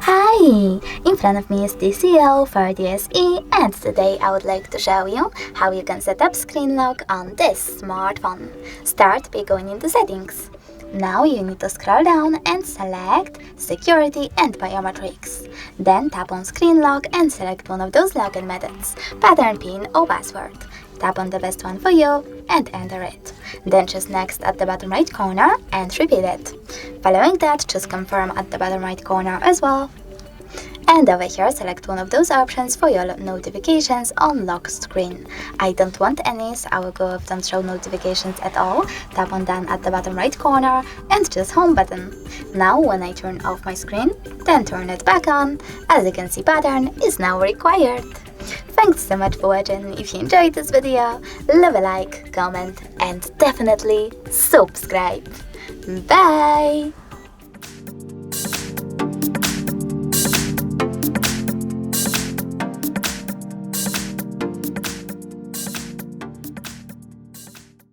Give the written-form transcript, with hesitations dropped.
Hi! In front of me is TCL for DSE, and today I would like to show you how you can set up screen lock on this smartphone. Start by going into settings. Now you need to scroll down and select security and biometrics. Then tap on screen lock and select one of those login methods, pattern, PIN or password. Tap on the best one for you and enter it. Then choose next at the bottom right corner and repeat it. Following that, choose confirm at the bottom right corner as well. And over here, select one of those options for your notifications on lock screen. I don't want any, so I will go with don't show notifications at all. Tap on done at the bottom right corner and choose home button. Now when I turn off my screen, then turn it back on. As you can see, pattern is now required. Thanks so much for watching. If you enjoyed this video, leave a like, comment and definitely subscribe. Bye!